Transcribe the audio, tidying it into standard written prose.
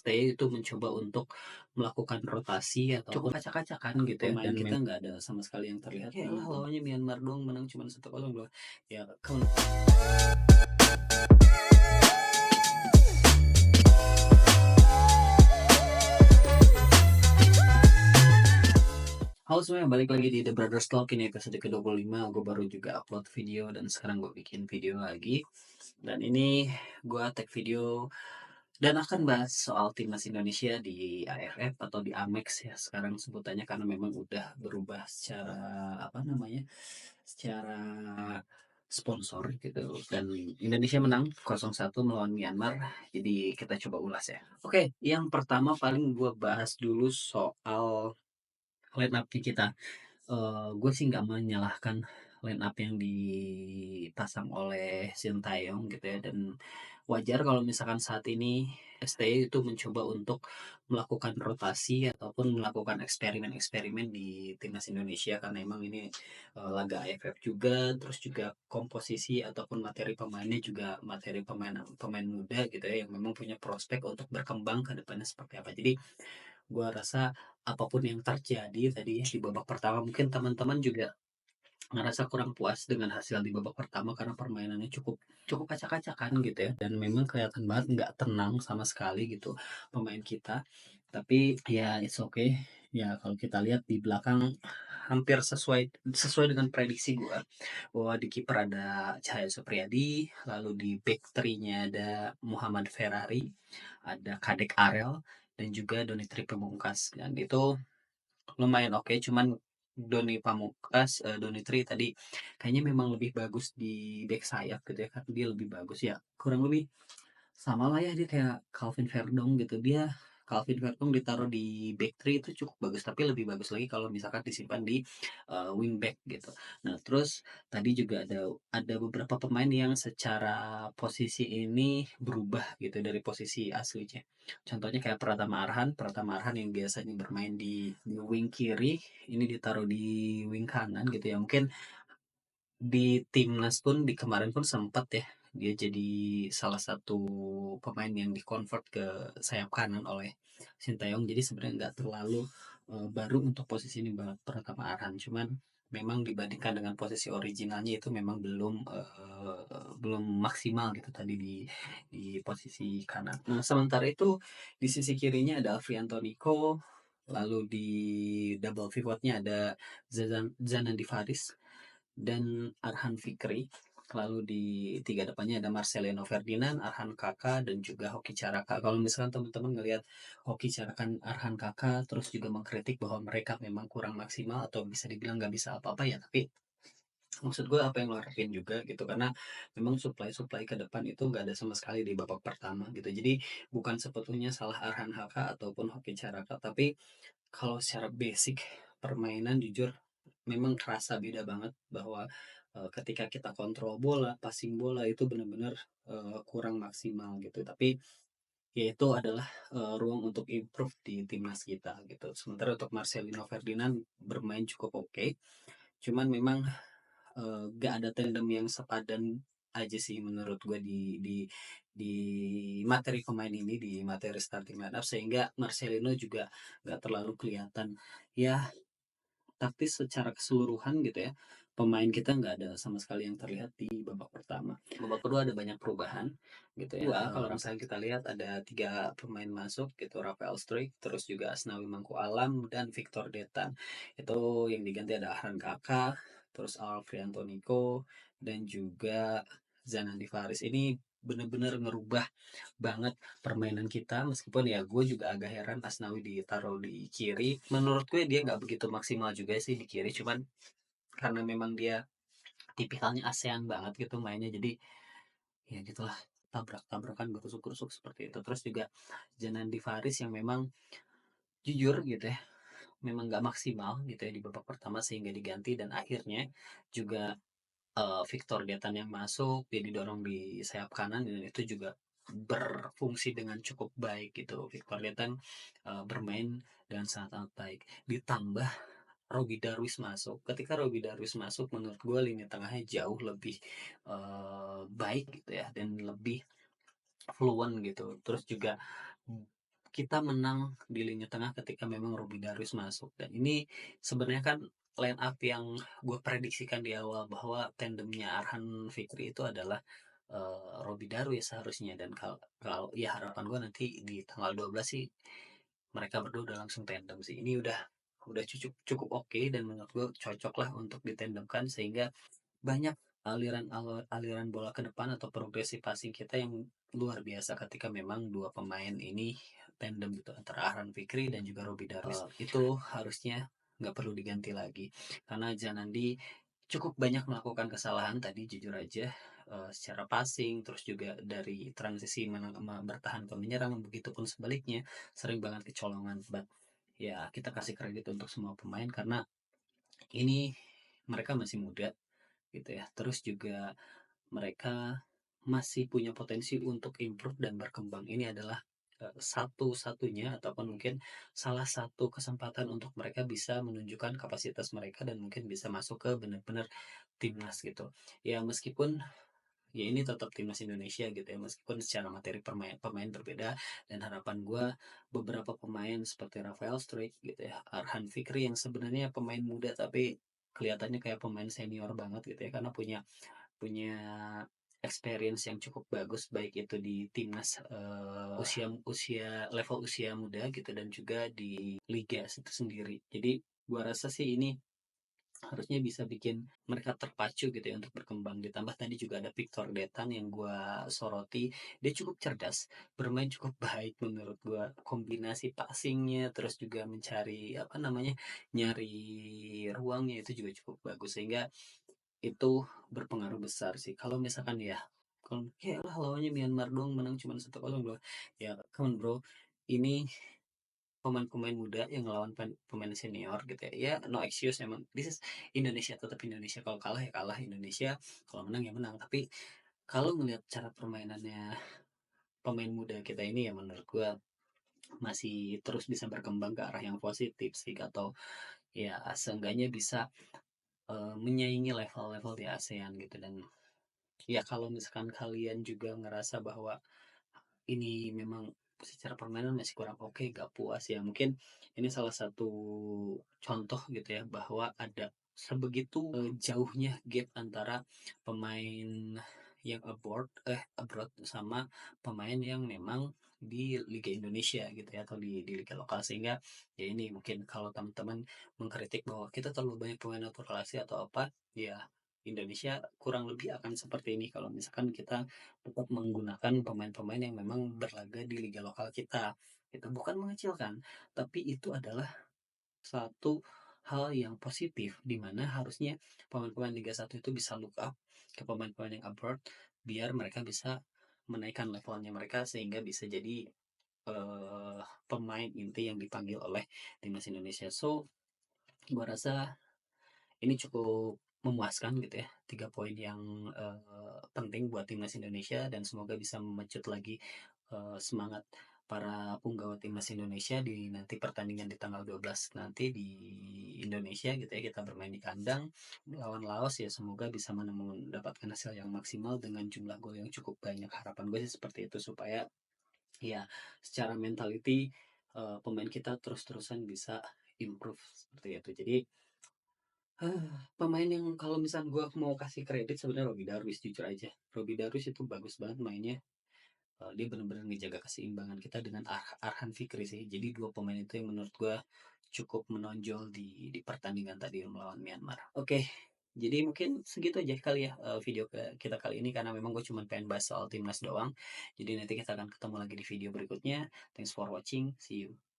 STY itu mencoba untuk melakukan rotasi ataupun acak-acakan gitu ya, dan kita nggak ada sama sekali yang terlihat. Ya lah lawannya Myanmar dong, menang cuma 1-0 loh. Ya halo semuanya, balik lagi di The Brothers Talk. Ini episode ke-25. Gue baru juga upload video dan sekarang gue bikin video lagi. Dan ini gue tag video dan akan bahas soal timnas Indonesia di AFF atau di Amex ya sekarang sebutannya, karena memang udah berubah secara secara sponsor gitu. Dan Indonesia menang 0-1 melawan Myanmar. Jadi kita coba ulas ya. Oke, yang pertama paling gue bahas dulu soal line up kita. Gue sih nggak menyalahkan line up yang dipasang oleh Sintayong gitu ya, dan wajar kalau misalkan saat ini STY itu mencoba untuk melakukan rotasi ataupun melakukan eksperimen-eksperimen di timnas Indonesia, karena emang ini laga AFF juga, terus juga komposisi ataupun materi pemainnya juga materi pemain pemain muda gitu ya, yang memang punya prospek untuk berkembang ke depannya seperti apa. Jadi gua rasa apapun yang terjadi tadi di babak pertama, mungkin teman-teman juga ngerasa kurang puas dengan hasil di babak pertama karena permainannya cukup cukup acak-acakan gitu ya, dan memang kelihatan banget nggak tenang sama sekali gitu pemain kita. Tapi ya it's okay ya, kalau kita lihat di belakang hampir sesuai sesuai dengan prediksi gua, bahwa di kiper ada Cahaya Supriyadi, lalu di back three-nya ada Muhammad Ferrari, ada Kadek Arel, dan juga Donitri Pamungkas. Dan itu lumayan oke, cuman Donitri tadi kayaknya memang lebih bagus di back sayap gitu ya, kan dia lebih bagus ya, kurang lebih sama lah ya, dia kayak Calvin Verdong gitu. Calvin Verdong ditaruh di back three itu cukup bagus, tapi lebih bagus lagi kalau misalkan disimpan di wing back gitu. Nah terus tadi juga ada beberapa pemain yang secara posisi ini berubah gitu dari posisi aslinya. Contohnya kayak Pratama Arhan yang biasanya bermain di wing kiri, ini ditaruh di wing kanan gitu ya. Mungkin di timnas pun di kemarin pun sempat ya dia jadi salah satu pemain yang dikonvert ke sayap kanan oleh Sintayong. Jadi sebenarnya nggak terlalu baru untuk posisi ini banget Pratama Arhan, cuman memang dibandingkan dengan posisi originalnya itu memang belum maksimal gitu tadi di posisi kanan. Nah sementara itu di sisi kirinya ada Afrianto Niko, lalu di double pivotnya ada Zanandi Faris dan Arhan Fikri. Lalu di tiga depannya ada Marcelino Ferdinand, Arhan Kaka, dan juga Hoki Caraka. Kalau misalkan teman-teman ngelihat Hoki Caraka, Arhan Kaka, terus juga mengkritik bahwa mereka memang kurang maksimal atau bisa dibilang nggak bisa apa-apa ya, tapi maksud gue apa yang lo harapin juga gitu, karena memang supply ke depan itu nggak ada sama sekali di babak pertama gitu. Jadi bukan sebetulnya salah Arhan Kaka ataupun Hoki Caraka, tapi kalau secara basic permainan jujur memang kerasa beda banget, bahwa ketika kita kontrol bola, passing bola itu benar-benar kurang maksimal gitu. Tapi ya itu adalah ruang untuk improve di timnas kita gitu. Sementara untuk Marcelino Ferdinand bermain cukup oke, cuman memang gak ada tandem yang sepadan aja sih menurut gue di materi pemain ini, di materi starting lineup, sehingga Marcelino juga gak terlalu kelihatan ya. Tapi secara keseluruhan gitu ya, pemain kita nggak ada sama sekali yang terlihat di babak pertama. Babak kedua ada banyak perubahan gitu ya. Kalau misalnya kita lihat ada 3 pemain masuk gitu, Rafael Struijk, terus juga Asnawi Mangku Alam, dan Victor Detan. Itu yang diganti ada Ahran Kaka, terus Alfrianto Niko, dan juga Zanandi Faris. Ini bener-bener ngerubah banget permainan kita, meskipun ya gue juga agak heran Asnawi ditaruh di kiri. Menurut gue dia nggak begitu maksimal juga sih di kiri, cuman karena memang dia tipikalnya ASEAN banget gitu mainnya, jadi ya gitulah, tabrak-tabrakan, gerusuk-gerusuk seperti itu. Terus juga Janandi Faris yang memang jujur gitu ya, memang nggak maksimal gitu ya di babak pertama, sehingga diganti. Dan akhirnya juga Victor Detan yang masuk, dia didorong di sayap kanan, dan itu juga berfungsi dengan cukup baik gitu. Victor Detan bermain dengan sangat baik. Ditambah Robi Darwis masuk. Ketika Robi Darwis masuk, menurut gue lini tengahnya jauh lebih baik gitu ya, dan lebih fluent gitu. Terus juga kita menang di lini tengah ketika memang Robby Darwis masuk, dan ini sebenarnya kan line up yang gue prediksikan di awal bahwa tandemnya Arhan Fikri itu adalah Robby Darwis seharusnya, dan kalau kalau ya harapan gue nanti di tanggal 12 sih mereka berdua udah langsung tandem sih. Ini udah cukup cukup oke, dan menurut gue cocok lah untuk ditandemkan sehingga banyak aliran bola ke depan atau progresi passing kita yang luar biasa ketika memang dua pemain ini tandem gitu antara Ahran Fikri dan juga Robby Darwis. Itu harusnya nggak perlu diganti lagi karena Janandi cukup banyak melakukan kesalahan tadi, jujur aja, secara passing, terus juga dari transisi bertahan ke menyerang, begitupun sebaliknya sering banget kecolongan. But ya kita kasih kredit untuk semua pemain karena ini mereka masih muda gitu ya. Terus juga mereka masih punya potensi untuk improve dan berkembang. Ini adalah satu-satunya ataupun mungkin salah satu kesempatan untuk mereka bisa menunjukkan kapasitas mereka dan mungkin bisa masuk ke benar-benar timnas gitu. Ya meskipun ya ini tetap timnas Indonesia gitu ya, meskipun secara materi pemain berbeda, dan harapan gue beberapa pemain seperti Rafael Struijk gitu ya, Arhan Fikri yang sebenarnya pemain muda tapi kelihatannya kayak pemain senior banget gitu ya, karena punya punya experience yang cukup bagus baik itu di timnas usia usia level usia muda gitu dan juga di liga itu sendiri. Jadi gua rasa sih ini harusnya bisa bikin mereka terpacu gitu ya untuk berkembang. Ditambah tadi juga ada Victor Detan yang gua soroti, dia cukup cerdas, bermain cukup baik menurut gua, kombinasi passingnya terus juga mencari apa namanya, nyari ruangnya itu juga cukup bagus, sehingga itu berpengaruh besar sih. Kalau misalkan ya, kalau kayak lah lawannya Myanmar dong menang cuma 1-0 bro. Ya, come on bro. Ini pemain-pemain muda yang ngelawan pemain senior gitu ya. Ya, no excuse emang. This is Indonesia, tetap Indonesia. Kalau kalah ya kalah Indonesia, kalau menang ya menang. Tapi kalau ngelihat cara permainannya pemain muda kita ini, ya menurut gua masih terus bisa berkembang ke arah yang positif sih, atau ya seenggaknya bisa menyaingi level-level di ASEAN gitu. Dan ya kalau misalkan kalian juga ngerasa bahwa ini memang secara permainan masih kurang oke, gak puas ya, mungkin ini salah satu contoh gitu ya bahwa ada sebegitu jauhnya gap antara pemain yang abroad sama pemain yang memang di Liga Indonesia gitu ya, atau di liga lokal, sehingga ya ini mungkin kalau teman-teman mengkritik bahwa kita terlalu banyak pemain naturalisasi atau apa, ya Indonesia kurang lebih akan seperti ini kalau misalkan kita tetap menggunakan pemain-pemain yang memang berlaga di liga lokal kita. Itu bukan mengecilkan, tapi itu adalah satu hal yang positif di mana harusnya pemain-pemain Liga 1 itu bisa look up ke pemain-pemain yang abroad biar mereka bisa menaikkan levelnya mereka sehingga bisa jadi pemain inti yang dipanggil oleh timnas Indonesia. So, gua rasa ini cukup memuaskan gitu ya, 3 poin yang penting buat timnas Indonesia, dan semoga bisa memecut lagi semangat para punggawa timnas Indonesia di nanti pertandingan di tanggal 12 nanti di Indonesia gitu ya, kita bermain di kandang lawan Laos, ya semoga bisa mendapatkan hasil yang maksimal dengan jumlah gol yang cukup banyak. Harapan gue sih seperti itu supaya ya secara mentality pemain kita terus-terusan bisa improve seperti itu. Jadi pemain yang kalau misalnya gue mau kasih kredit sebenarnya Robby Darwis, jujur aja. Robby Darwis itu bagus banget mainnya. Dia benar-benar ngejaga keseimbangan kita dengan Arhan Fikri sih. Jadi dua pemain itu yang menurut gue cukup menonjol di pertandingan tadi melawan Myanmar. Oke, jadi mungkin segitu aja kali ya video kita kali ini, karena memang gue cuma pengen bahas soal timnas doang. Jadi nanti kita akan ketemu lagi di video berikutnya. Thanks for watching. See you.